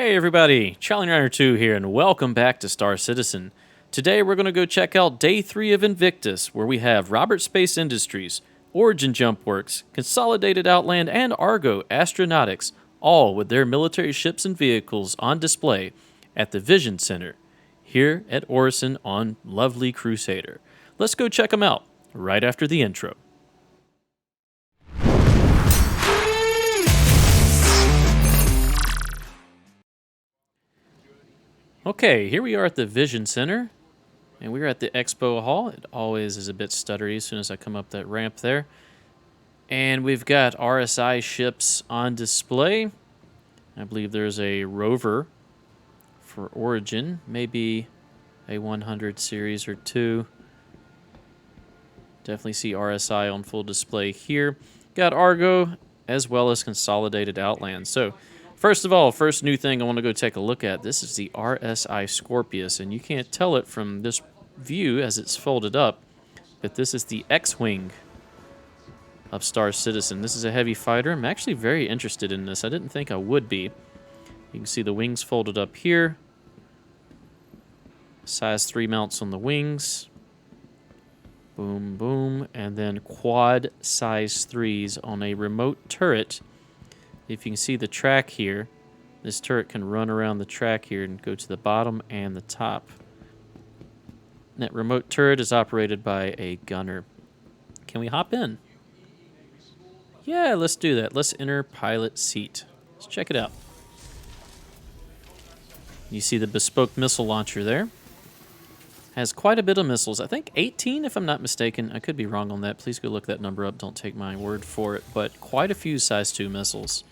Hey everybody, Charlie Runner 2 here, and welcome back to Star Citizen. Today we're going to go check out Day 3 of Invictus, where we have Robert Space Industries, Origin Jump Works, Consolidated Outland, and Argo Astronautics, all with their military ships and vehicles on display at the Vision Center, here at Orison on lovely Crusader. Let's go check them out, right after the intro. Okay, here we are at the Vision Center, and we're at the Expo Hall. It always is a bit stuttery as soon as I come up that ramp there. And we've got RSI ships on display. I believe there's a Rover for Origin, maybe a 100 series or two. Definitely see RSI on full display here. Got Argo as well as Consolidated Outland. So, first of all, first new thing I want to go take a look at. This is the RSI Scorpius, and you can't tell it from this view as it's folded up, but this is the X-Wing of Star Citizen. This is a heavy fighter. I'm actually very interested in this. I didn't think I would be. You can see the wings folded up here. Size 3 mounts on the wings. Boom, boom. And then quad size 3s on a remote turret. If you can see the track here, this turret can run around the track here and go to the bottom and the top. And that remote turret is operated by a gunner. Can we hop in? Yeah, let's do that. Let's enter pilot seat. Let's check it out. You see the bespoke missile launcher there. Has quite a bit of missiles. I think 18, if I'm not mistaken. I could be wrong on that. Please go look that number up. Don't take my word for it. But quite a few size 2 missiles.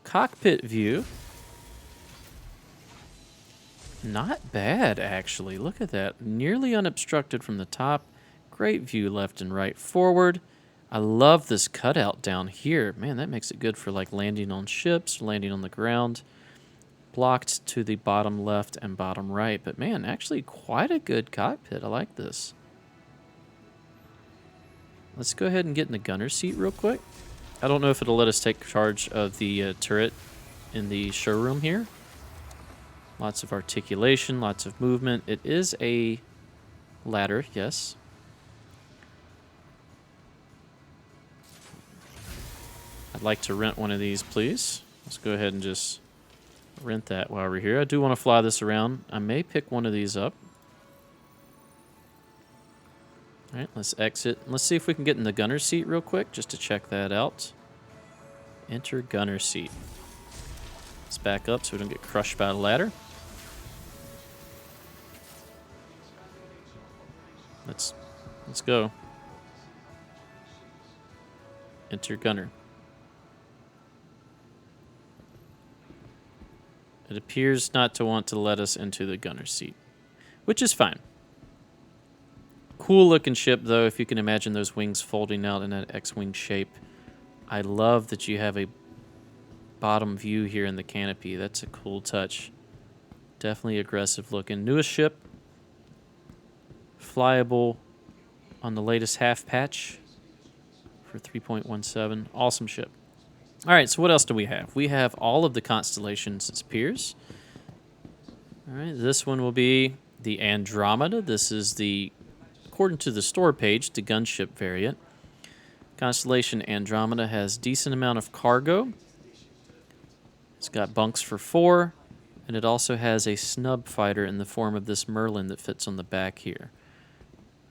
Cockpit view. Not bad, actually. Look at that. Nearly unobstructed from the top. Great view left and right forward. I love this cutout down here. Man, that makes it good for like landing on ships, landing on the ground. Blocked to the bottom left and bottom right. But man, actually quite a good cockpit. I like this. Let's go ahead and get in the gunner's seat real quick. I don't know if it'll let us take charge of the turret in the showroom here. Lots of articulation, lots of movement. It is a ladder, yes. I'd like to rent one of these, please. Let's go ahead and just rent that while we're here. I do want to fly this around. I may pick one of these up. All right, let's exit. Let's see if we can get in the gunner seat real quick just to check that out. Enter gunner seat. Let's back up so we don't get crushed by the ladder. Let's go. Enter gunner. It appears not to want to let us into the gunner seat, which is fine. Cool looking ship though, if you can imagine those wings folding out in that X-Wing shape. I love that you have a bottom view here in the canopy. That's a cool touch. Definitely aggressive looking. Newest ship. Flyable on the latest half patch for 3.17. Awesome ship. All right, so what else do we have? We have all of the constellations as peers. All right, this one will be the Andromeda. This is the, according to the store page, the gunship variant. Constellation Andromeda has decent amount of cargo. It's got bunks for 4, and it also has a snub fighter in the form of this Merlin that fits on the back here.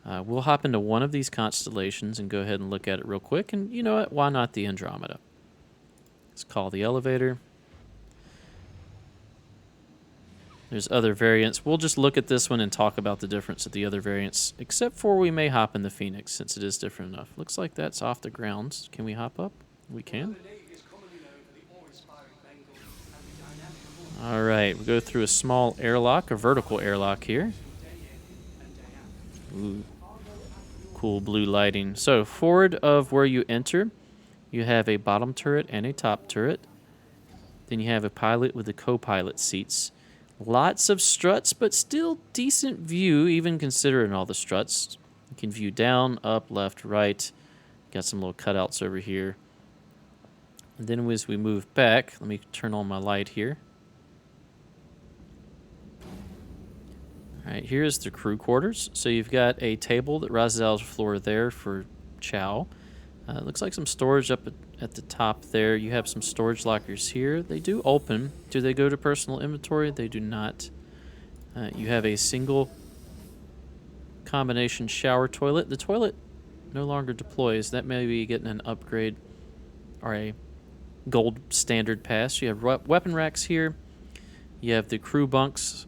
We'll hop into one of these constellations and go ahead and look at it real quick. And you know what? Why not the Andromeda? Let's call the elevator. There's other variants. We'll just look at this one and talk about the difference of the other variants, except for we may hop in the Phoenix since it is different enough. Looks like that's off the grounds. Can we hop up? We can. All right, we'll go through a small airlock, a vertical airlock here. Ooh, cool blue lighting. So forward of where you enter, you have a bottom turret and a top turret. Then you have a pilot with the co-pilot seats. Lots of struts, but still decent view, even considering all the struts. You can view down, up, left, right. Got some little cutouts over here. And then as we move back, let me turn on my light here. All right, here's the crew quarters. So you've got a table that rises out of the floor there for chow. Looks like some storage up at the top there. You have some storage lockers here. They do open. Do they go to personal inventory? They do not. You have a single combination shower toilet. The toilet no longer deploys. That may be getting an upgrade or a gold standard pass. You have weapon racks here. You have the crew bunks.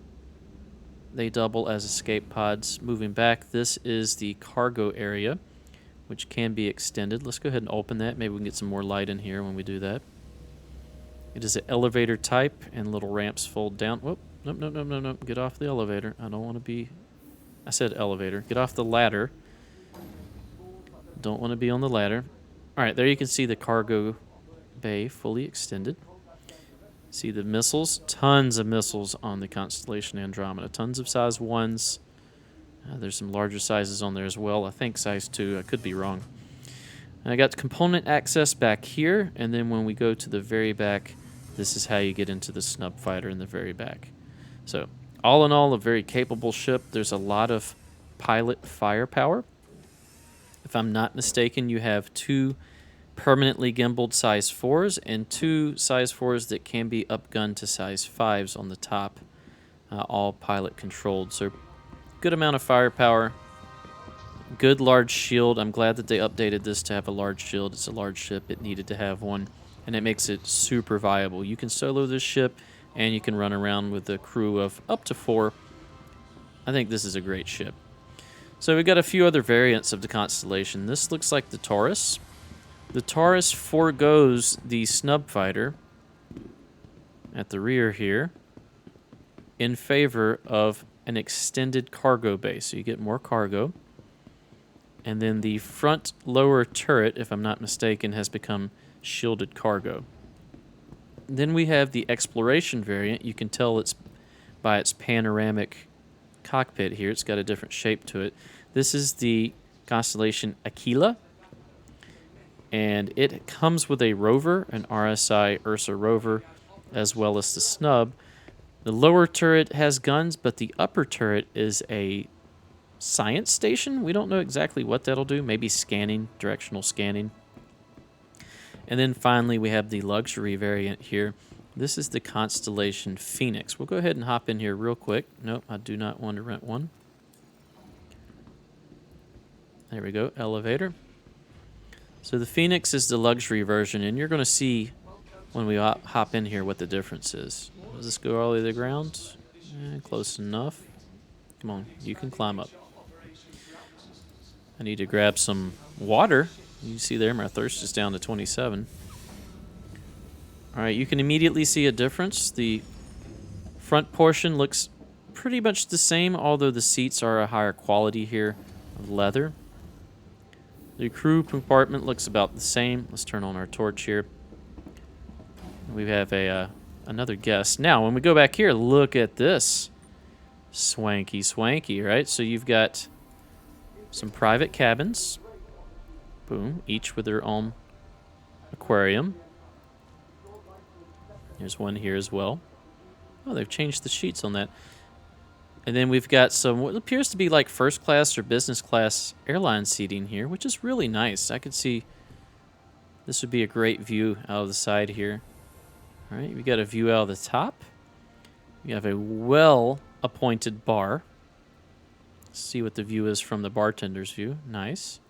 They double as escape pods. Moving back, this is the cargo area, which can be extended. Let's go ahead and open that. Maybe we can get some more light in here when we do that. It is an elevator type, and little ramps fold down. Whoop, nope, nope, nope, nope, nope. Get off the elevator. I don't want to be... I said elevator. Get off the ladder. Don't want to be on the ladder. All right, there you can see the cargo bay fully extended. See the missiles? Tons of missiles on the Constellation Andromeda. Tons of size 1s. There's some larger sizes on there as well. I think size 2. I could be wrong. And I got component access back here, and then when we go to the very back, this is how you get into the snub fighter in the very back. So, all in all, a very capable ship. There's a lot of pilot firepower. If I'm not mistaken, you have 2 permanently gimbaled size 4s and 2 size 4s that can be upgunned to size 5s on the top, all pilot controlled. So, good amount of firepower, good large shield. I'm glad that they updated this to have a large shield. It's a large ship. It needed to have one, and it makes it super viable. You can solo this ship, and you can run around with a crew of up to 4. I think this is a great ship. So we've got a few other variants of the Constellation. This looks like the Taurus. The Taurus forgoes the snub fighter at the rear here in favor of an extended cargo bay, so you get more cargo. And then the front lower turret, if I'm not mistaken, has become shielded cargo. Then we have the exploration variant. You can tell it's by its panoramic cockpit here. It's got a different shape to it. This is the Constellation Aquila, and it comes with a rover, an RSI URSA Rover, as well as the snub. The lower turret has guns, but the upper turret is a science station. We don't know exactly what that'll do. Maybe scanning, directional scanning. And then finally, we have the luxury variant here. This is the Constellation Phoenix. We'll go ahead and hop in here real quick. Nope, I do not want to rent one. There we go, elevator. So the Phoenix is the luxury version, and you're going to see when we hop in here what the difference is. Does this go all the way to the ground? Close enough. Come on, you can climb up. I need to grab some water. You see there, my thirst is down to 27. All right, you can immediately see a difference. The front portion looks pretty much the same, although the seats are a higher quality here of leather. The crew compartment looks about the same. Let's turn on our torch here. We have another guest. Now, when we go back here, look at this. Swanky, swanky, right? So you've got some private cabins. Boom, each with their own aquarium. There's one here as well. Oh, they've changed the sheets on that. And then we've got some what appears to be like first class or business class airline seating here, which is really nice. I could see this would be a great view out of the side here. All right, we got a view out of the top. You have a well-appointed bar. Let's see what the view is from the bartender's view. Nice.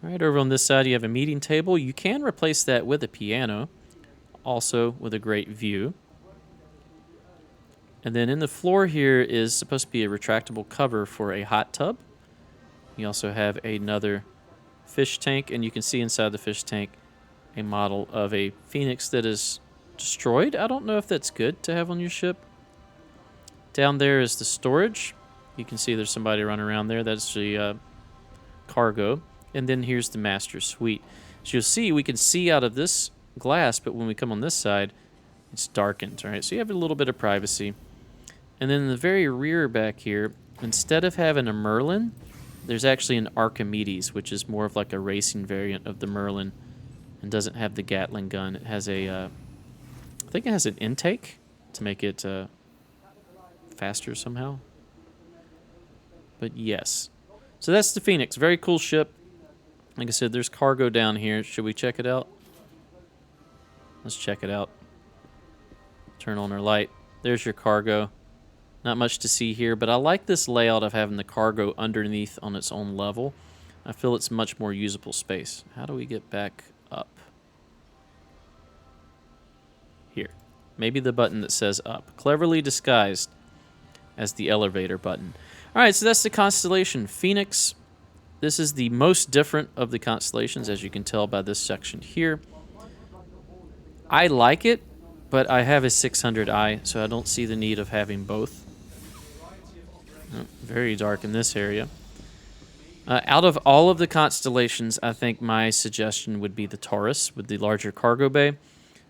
All right, over on this side, you have a meeting table. You can replace that with a piano, also with a great view. And then in the floor here is supposed to be a retractable cover for a hot tub. You also have another fish tank, and you can see inside the fish tank a model of a Phoenix that is destroyed. I don't know if that's good to have on your ship. Down there is the storage. You can see there's somebody running around there. That's the cargo. And then here's the master suite. So you'll see, we can see out of this glass, but when we come on this side, it's darkened, right? So you have a little bit of privacy. And then in the very rear back here, instead of having a Merlin, there's actually an Archimedes, which is more of like a racing variant of the Merlin and doesn't have the Gatling gun. It has a, I think it has an intake to make it faster somehow. But yes. So that's the Phoenix. Very cool ship. Like I said, there's cargo down here. Should we check it out? Let's check it out. Turn on our light. There's your cargo. Not much to see here, but I like this layout of having the cargo underneath on its own level. I feel it's much more usable space. How do we get back up? Here. Maybe the button that says up. Cleverly disguised as the elevator button. All right, so that's the Constellation Phoenix. This is the most different of the Constellations, as you can tell by this section here. I like it, but I have a 600i, so I don't see the need of having both. Oh, very dark in this area. Out of all of the Constellations, I think my suggestion would be the Taurus with the larger cargo bay.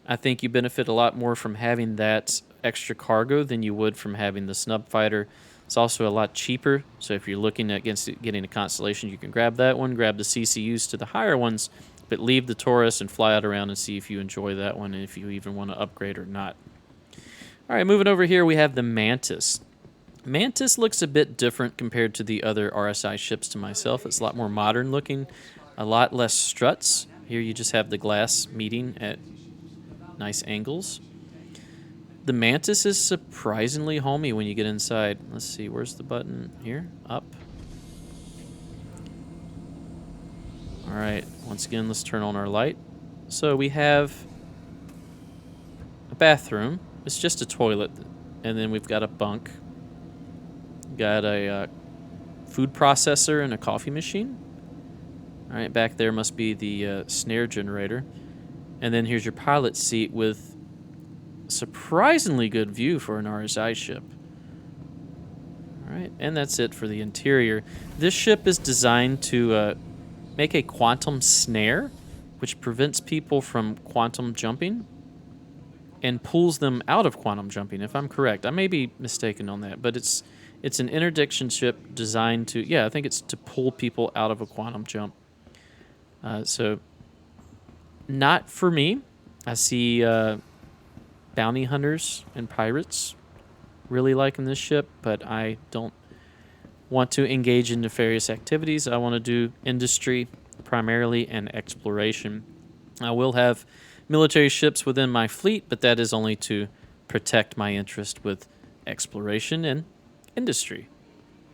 I think you benefit a lot more from having that extra cargo than you would from having the Snub Fighter. It's also a lot cheaper, so if you're looking at getting a Constellation, you can grab that one, grab the CCUs to the higher ones, but leave the Taurus and fly out around and see if you enjoy that one and if you even want to upgrade or not. All right, moving over here, we have the Mantis. Mantis looks a bit different compared to the other RSI ships to myself. It's a lot more modern looking, a lot less struts. Here you just have the glass meeting at nice angles. The Mantis is surprisingly homey when you get inside. Let's see, where's the button? Here, up. All right, once again, let's turn on our light. So we have a bathroom. It's just a toilet, and then we've got a bunk. Got a food processor and a coffee machine. All right, back there must be the snare generator. And then here's your pilot seat with surprisingly good view for an RSI ship. All right, and that's it for the interior. This ship is designed to make a quantum snare, which prevents people from quantum jumping and pulls them out of quantum jumping, if I'm correct. I may be mistaken on that, but it's an interdiction ship designed to, yeah, I think it's to pull people out of a quantum jump. So, not for me. I see bounty hunters and pirates really liking this ship, but I don't want to engage in nefarious activities. I want to do industry primarily and exploration. I will have military ships within my fleet, but that is only to protect my interest with exploration and industry.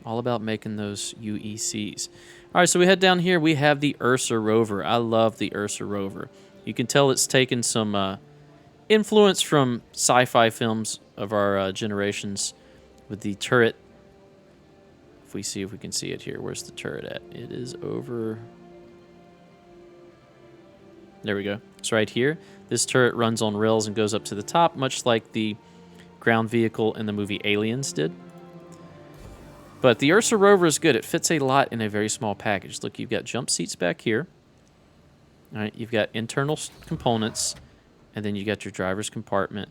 All about making those UECs. All right, so we head down here. We have the URSA Rover. I love the URSA Rover. You can tell it's taken some influence from sci-fi films of our generations with the turret. If we see if we can see it here. Where's the turret at? It is over. There we go. It's right here. This turret runs on rails and goes up to the top, much like the ground vehicle in the movie Aliens did. But the URSA Rover is good. It fits a lot in a very small package. Look, you've got jump seats back here. All right, you've got internal components, and then you got your driver's compartment.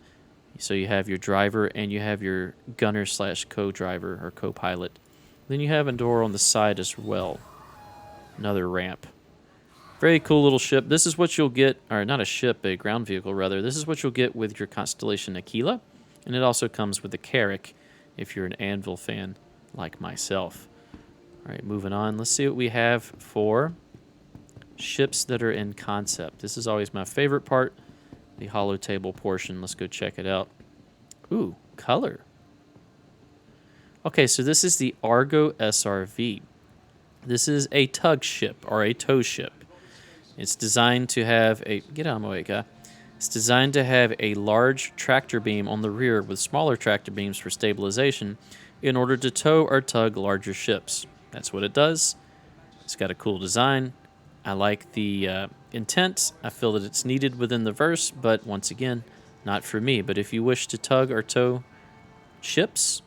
So you have your driver and you have your gunner / co-driver or co-pilot. Then you have a door on the side as well. Another ramp. Very cool little ship. This is what you'll get, or not a ship, a ground vehicle rather. This is what you'll get with your Constellation Aquila, and it also comes with a Carrack if you're an Anvil fan like myself. All right, moving on. Let's see what we have for ships that are in concept. This is always my favorite part, the hollow table portion. Let's go check it out. Ooh, color. Okay, so this is the Argo SRV. This is a tug ship or a tow ship. It's designed to have a... Get out of my way, guy. It's designed to have a large tractor beam on the rear with smaller tractor beams for stabilization in order to tow or tug larger ships. That's what it does. It's got a cool design. I like the intent. I feel that it's needed within the verse, but once again, not for me. But if you wish to tug or tow ships,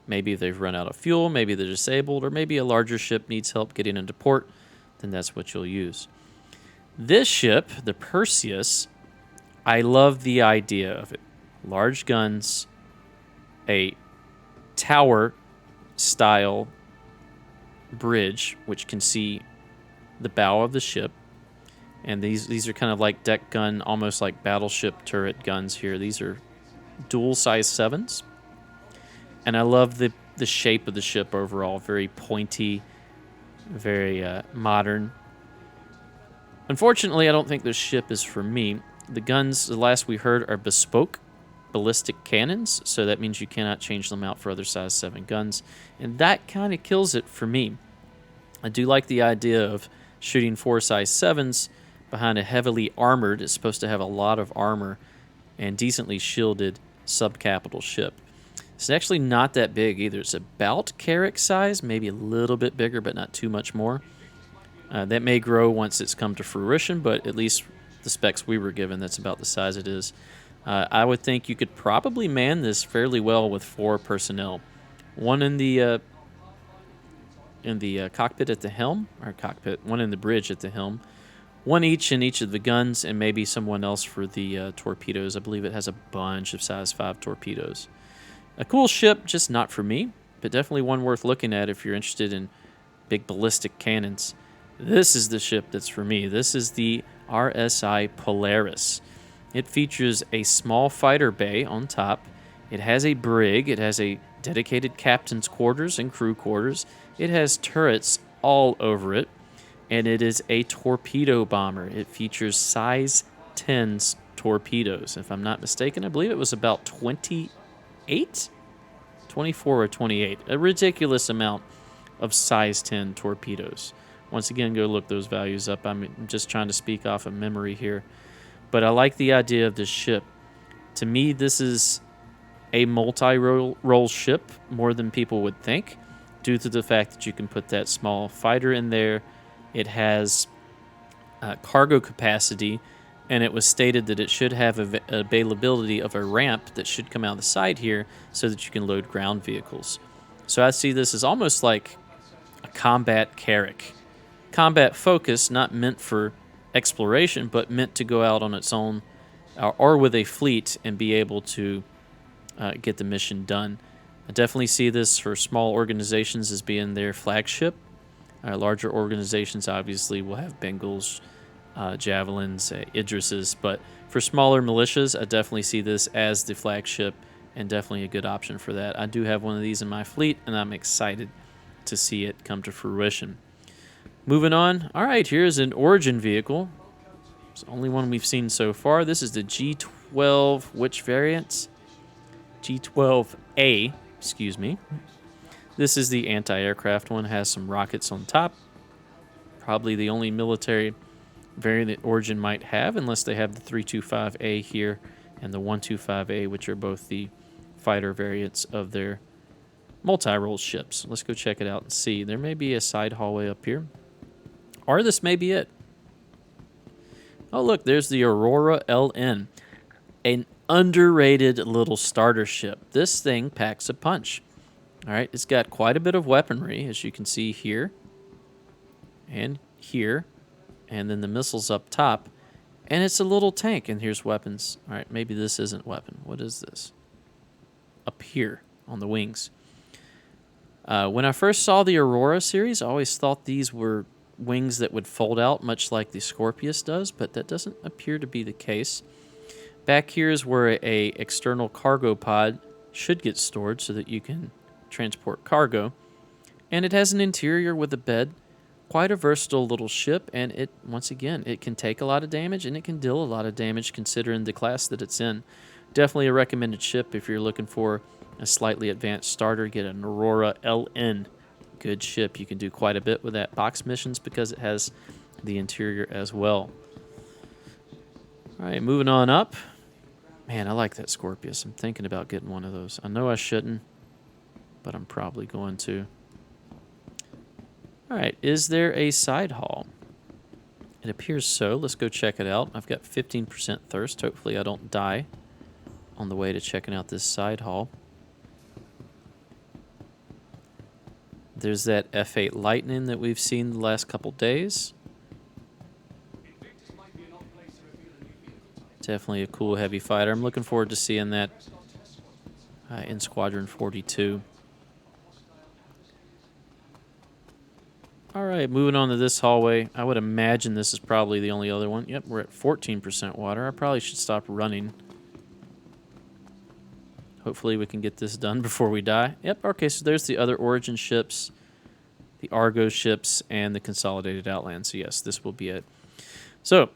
maybe they've run out of fuel, maybe they're disabled, or maybe a larger ship needs help getting into port, then that's what you'll use. This ship, the Perseus, I love the idea of it. Large guns, a tower-style bridge, which can see the bow of the ship, And these are kind of like deck gun, almost like battleship turret guns here. These are dual size 7s. And I love the shape of the ship overall. Very pointy, very modern. Unfortunately, I don't think this ship is for me. The guns, the last we heard, are bespoke ballistic cannons, so that means you cannot change them out for other size 7 guns, and that kind of kills it for me. I do like the idea of shooting 4 size 7s behind a heavily armored, it's supposed to have a lot of armor, and decently shielded subcapital ship. It's actually not that big either. It's about Carrack size, maybe a little bit bigger, but not too much more. That may grow once it's come to fruition, but at least the specs we were given, that's about the size it is. I would think you could probably man this fairly well with 4 personnel. One in the cockpit at the helm, or cockpit, one in the bridge at the helm, one each in each of the guns, and maybe someone else for the torpedoes. I believe it has a bunch of size 5 torpedoes. A cool ship, just not for me, but definitely one worth looking at if you're interested in big ballistic cannons. This is the ship that's for me. This is the RSI Polaris. It features a small fighter bay on top. It has a brig. It has a dedicated captain's quarters and crew quarters. It has turrets all over it. And it is a torpedo bomber. It features size 10s torpedoes. If I'm not mistaken, I believe it was about 28? 24 or 28. A ridiculous amount of size 10 torpedoes. Once again, go look those values up. I'm just trying to speak off of memory here. But I like the idea of this ship. To me, this is a multi-role ship more than people would think, due to the fact that you can put that small fighter in there. It has cargo capacity, and it was stated that it should have availability of a ramp that should come out the side here so that you can load ground vehicles. So I see this as almost like a combat Carrack. Combat focus, not meant for exploration, but meant to go out on its own or with a fleet and be able to get the mission done. I definitely see this for small organizations as being their flagship. Larger organizations obviously will have Bengals, Javelins, Idrises, but for smaller militias, I definitely see this as the flagship and definitely a good option for that. I do have one of these in my fleet, and I'm excited to see it come to fruition. Moving on. All right, here's an Origin vehicle. It's the only one we've seen so far. This is the G12, which variants? G12A, excuse me. This is the anti-aircraft one. Has some rockets on top. Probably the only military variant that Origin might have, unless they have the 325A here and the 125A, which are both the fighter variants of their multi-role ships. Let's go check it out and see. There may be a side hallway up here. Or this may be it. Oh, look, there's the Aurora LN. An underrated little starter ship. This thing packs a punch. All right, it's got quite a bit of weaponry, as you can see here and here, and then the missiles up top. And it's a little tank, and here's weapons. All right, maybe this isn't weapon. What is this? Up here on the wings. When I first saw the Aurora series, I always thought these were wings that would fold out, much like the Scorpius does, but that doesn't appear to be the case. Back here is where a external cargo pod should get stored so that you can transport cargo. And it has an interior with a bed. Quite a versatile little ship, and it, once again, it can take a lot of damage, and it can deal a lot of damage considering the class that it's in. Definitely a recommended ship if you're looking for a slightly advanced starter. Get an Aurora LN. Good ship. You can do quite a bit with that box missions because it has the interior as well. All right, moving on up. Man, I like that Scorpius. I'm thinking about getting one of those. I know I shouldn't, but I'm probably going to. All right, is there a side haul? It appears so. Let's go check it out. I've got 15% thirst. Hopefully I don't die on the way to checking out this side haul. There's that F8 Lightning that we've seen the last couple days. Definitely a cool heavy fighter. I'm looking forward to seeing that in Squadron 42. All right, moving on to this hallway. I would imagine this is probably the only other one. Yep, we're at 14% water. I probably should stop running. Hopefully we can get this done before we die. Yep, okay, so there's the other Origin ships, the Argo ships, and the Consolidated Outland. So yes, this will be it. So,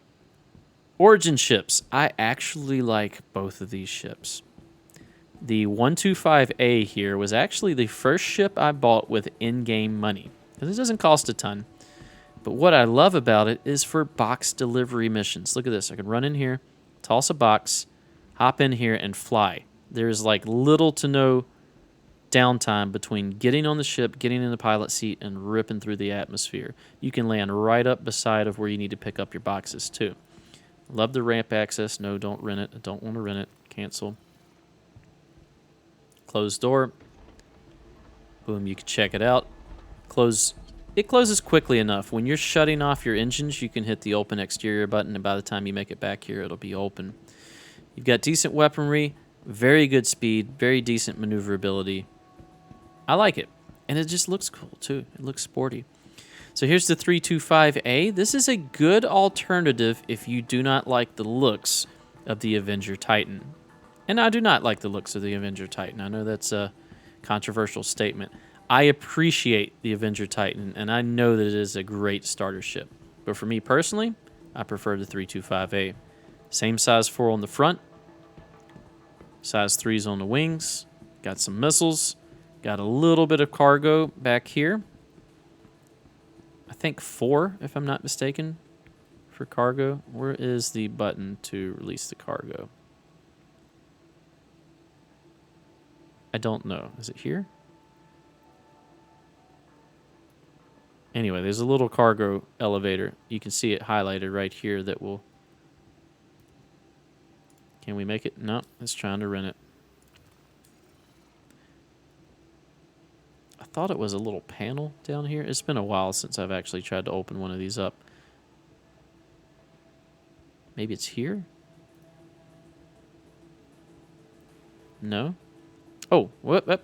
Origin ships. I actually like both of these ships. The 125A here was actually the first ship I bought with in-game money. Because it doesn't cost a ton. But what I love about it is for box delivery missions. Look at this. I can run in here, toss a box, hop in here, and fly. There's like little to no downtime between getting on the ship, getting in the pilot seat, and ripping through the atmosphere. You can land right up beside of where you need to pick up your boxes too. Love the ramp access. No, don't rent it. I don't want to rent it. Cancel. Closed door. Boom, you can check it out. Close. It closes quickly enough. When you're shutting off your engines, you can hit the open exterior button, and by the time you make it back here, it'll be open. You've got decent weaponry, very good speed, very decent maneuverability. I like it. And it just looks cool, too. It looks sporty. So here's the 325A. This is a good alternative if you do not like the looks of the Avenger Titan. And I do not like the looks of the Avenger Titan. I know that's a controversial statement. I appreciate the Avenger Titan, and I know that it is a great starter ship. But for me personally, I prefer the 325A. Same size 4 on the front, size 3s on the wings, got some missiles, got a little bit of cargo back here. I think 4, if I'm not mistaken, for cargo. Where is the button to release the cargo? I don't know. Is it here? Anyway, there's a little cargo elevator. You can see it highlighted right here that will... Can we make it? No, it's trying to rent it. I thought it was a little panel down here. It's been a while since I've actually tried to open one of these up. Maybe it's here? No? Oh, whoop.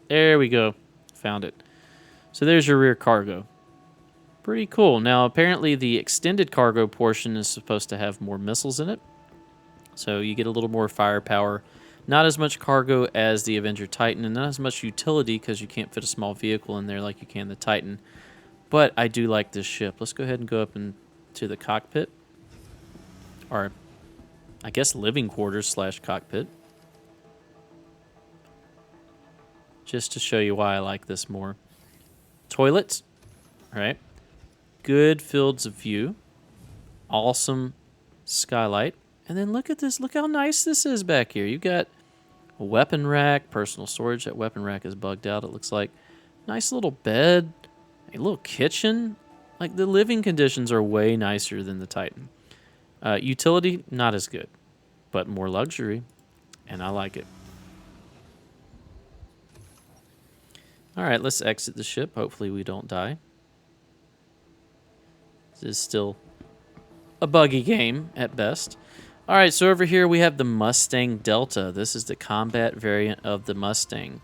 There we go. Found it. So there's your rear cargo. Pretty cool. Now, apparently the extended cargo portion is supposed to have more missiles in it. So you get a little more firepower. Not as much cargo as the Avenger Titan, and not as much utility because you can't fit a small vehicle in there like you can the Titan. But I do like this ship. Let's go ahead and go up into the cockpit. Or, I guess, living quarters / cockpit. Just to show you why I like this more. Toilets, right? Good fields of view. Awesome skylight. And then look at this. Look how nice this is back here. You got a weapon rack, personal storage. That weapon rack is bugged out, it looks like. Nice little bed. A little kitchen. Like, the living conditions are way nicer than the Titan. Utility, not as good. But more luxury. And I like it. All right, let's exit the ship. Hopefully we don't die. This is still a buggy game at best. All right, so over here we have the Mustang Delta. This is the combat variant of the Mustang.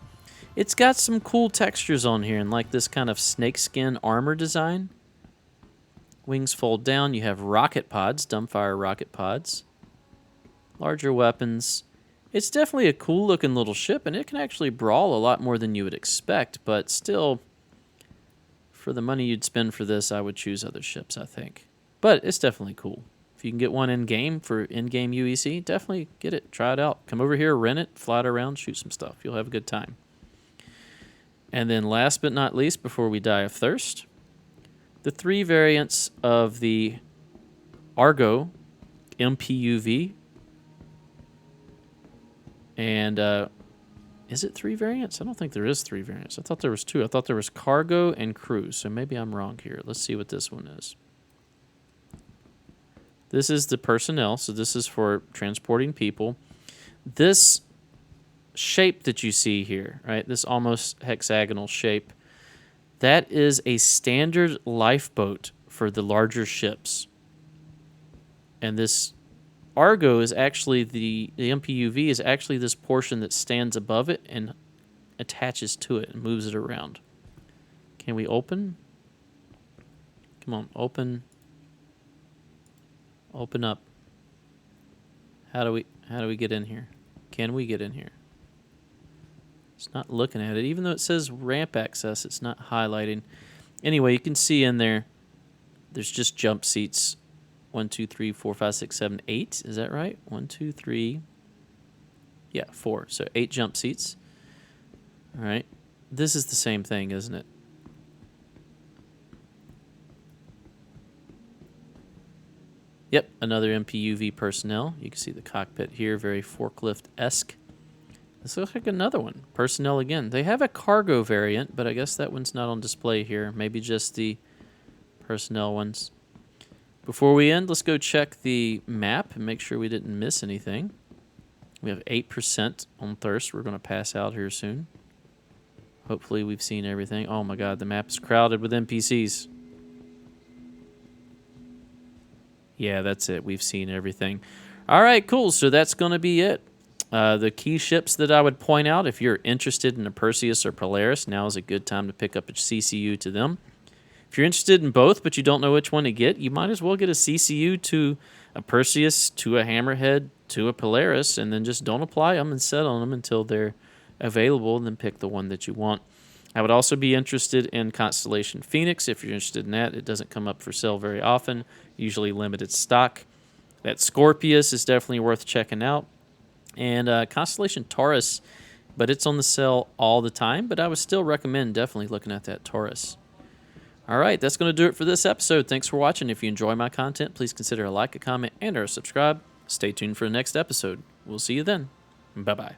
It's got some cool textures on here and like this kind of snakeskin armor design. Wings fold down. You have rocket pods, dumbfire rocket pods. Larger weapons. It's definitely a cool-looking little ship, and it can actually brawl a lot more than you would expect, but still, for the money you'd spend for this, I would choose other ships, I think. But it's definitely cool. If you can get one in-game for in-game UEC, definitely get it. Try it out. Come over here, rent it, fly it around, shoot some stuff. You'll have a good time. And then last but not least, before we die of thirst, the 3 variants of the Argo MPUV. And is it 3 variants? I don't think there is 3 variants. I thought there was 2. I thought there was cargo and cruise. So maybe I'm wrong here. Let's see what this one is. This is the personnel. So this is for transporting people. This shape that you see here, right? This almost hexagonal shape. That is a standard lifeboat for the larger ships. And this Argo is actually the MPUV is actually this portion that stands above it and attaches to it and moves it around. Can we open? Come on, open up. How do we get in here? Can we get in here? It's not looking at it. Even though it says ramp access, it's not highlighting. Anyway, you can see in there, there's just jump seats. 1, 2, 3, 4, 5, 6, 7, 8. Is that right? 1, 2, 3. Yeah, 4. So 8 jump seats. All right. This is the same thing, isn't it? Yep, another MPUV personnel. You can see the cockpit here, very forklift-esque. This looks like another one. Personnel again. They have a cargo variant, but I guess that one's not on display here. Maybe just the personnel ones. Before we end, let's go check the map and make sure we didn't miss anything. We have 8% on thirst. We're going to pass out here soon. Hopefully we've seen everything. Oh my god, the map is crowded with NPCs. Yeah, that's it. We've seen everything. All right, cool. So that's going to be it. The key ships that I would point out, if you're interested in a Perseus or Polaris, now is a good time to pick up a CCU to them. If you're interested in both, but you don't know which one to get, you might as well get a CCU to a Perseus, to a Hammerhead, to a Polaris, and then just don't apply them and set on them until they're available, and then pick the one that you want. I would also be interested in Constellation Phoenix. If you're interested in that, it doesn't come up for sale very often, usually limited stock. That Scorpius is definitely worth checking out. And Constellation Taurus, but it's on the sale all the time, but I would still recommend definitely looking at that Taurus. All right, that's going to do it for this episode. Thanks for watching. If you enjoy my content, please consider a like, a comment, and or subscribe. Stay tuned for the next episode. We'll see you then. Bye-bye.